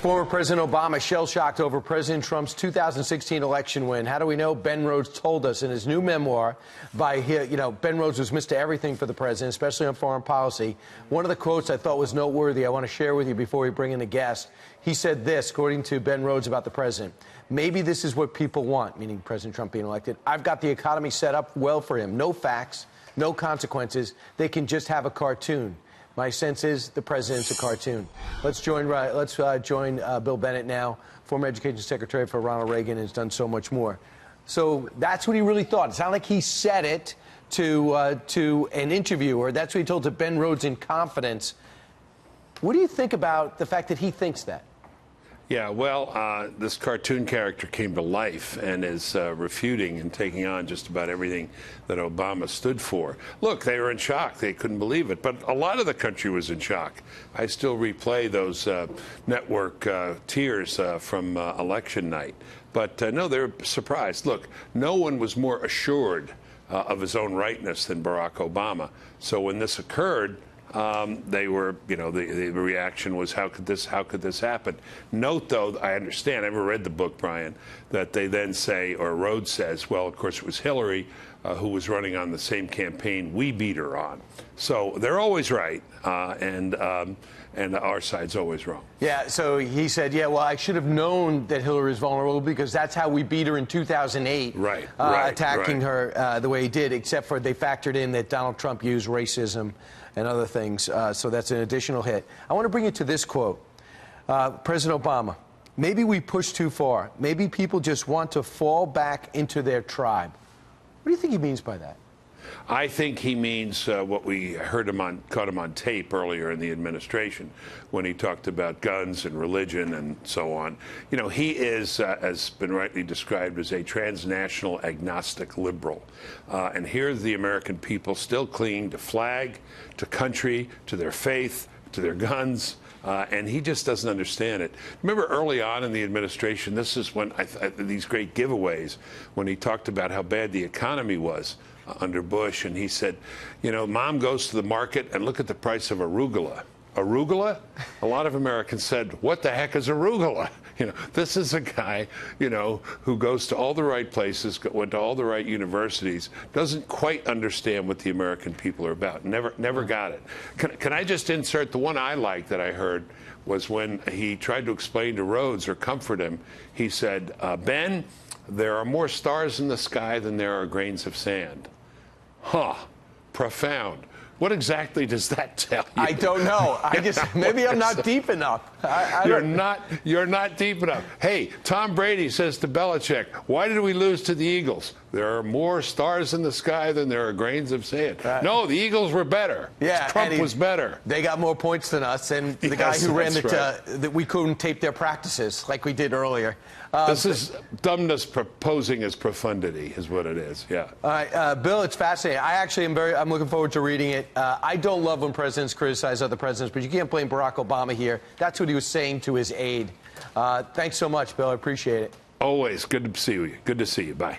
Former President Obama shell-shocked over President Trump's 2016 election win. How do we know? Ben Rhodes told us in his new memoir. Ben Rhodes was Mr. Everything for the president, especially on foreign policy. One of the quotes I thought was noteworthy I want to share with you before we bring in the guest. He said this, according to Ben Rhodes, about the president. Maybe this is what people want, meaning President Trump being elected. I've got the economy set up well for him. No facts, no consequences. They can just have a cartoon. My sense is the president's a cartoon. Let's join Bill Bennett now, former Education Secretary for Ronald Reagan, and has done so much more. So that's what he really thought. It's not like he said it to an interviewer. That's what he told to Ben Rhodes in confidence. What do you think about the fact that he thinks that? Yeah, well, this cartoon character came to life and is refuting and taking on just about everything that Obama stood for. Look, they were in shock. They couldn't believe it. But a lot of the country was in shock. I still replay those network tears from election night. But no, they're surprised. Look, no one was more assured of his own rightness than Barack Obama. So when this occurred, they were, the reaction was, how could this happen? Note, though, I understand, I never read the book, Brian, that they then say, or Rhodes says, well, of course, it was Hillary who was running on the same campaign we beat her on. So they're always right, and our side's always wrong. Yeah, so he said, yeah, well, I should have known that Hillary was vulnerable because that's how we beat her in 2008. Right, attacking her the way he did, except for they factored in that Donald Trump used racism and other things, so that's an additional hit. I want to bring you to this quote. President Obama, maybe we push too far. Maybe people just want to fall back into their tribe. What do you think he means by that? I think he means what we caught him on tape earlier in the administration when he talked about guns and religion and so on. He is, has been rightly described as a transnational agnostic liberal. And here's the American people still clinging to flag, to country, to their faith, to their guns. And he just doesn't understand it. Remember early on in the administration, this is when these great giveaways, when he talked about how bad the economy was under Bush, and he said, Mom goes to the market and look at the price of arugula. Arugula? A lot of Americans said, what the heck is arugula? This is a guy, who goes to all the right places, went to all the right universities, doesn't quite understand what the American people are about. Never got it. Can I just insert the one I liked that I heard was when he tried to explain to Rhodes or comfort him. He said, Ben, there are more stars in the sky than there are grains of sand. Huh. Profound. What exactly does that tell you? I don't know. Maybe I'm not deep enough. You're not deep enough. Hey, Tom Brady says to Belichick, why did we lose to the Eagles? There are more stars in the sky than there are grains of sand. No, the Eagles were better. Yeah, Trump was better. They got more points than us, and the guy who ran that we couldn't tape their practices like we did earlier. This is dumbness posing as profundity, is what it is. Yeah. All right, Bill, it's fascinating. I'm looking forward to reading it. I don't love when presidents criticize other presidents, but you can't blame Barack Obama here. That's what he was saying to his aide. Thanks so much, Bill. I appreciate it. Always good to see you. Good to see you. Bye.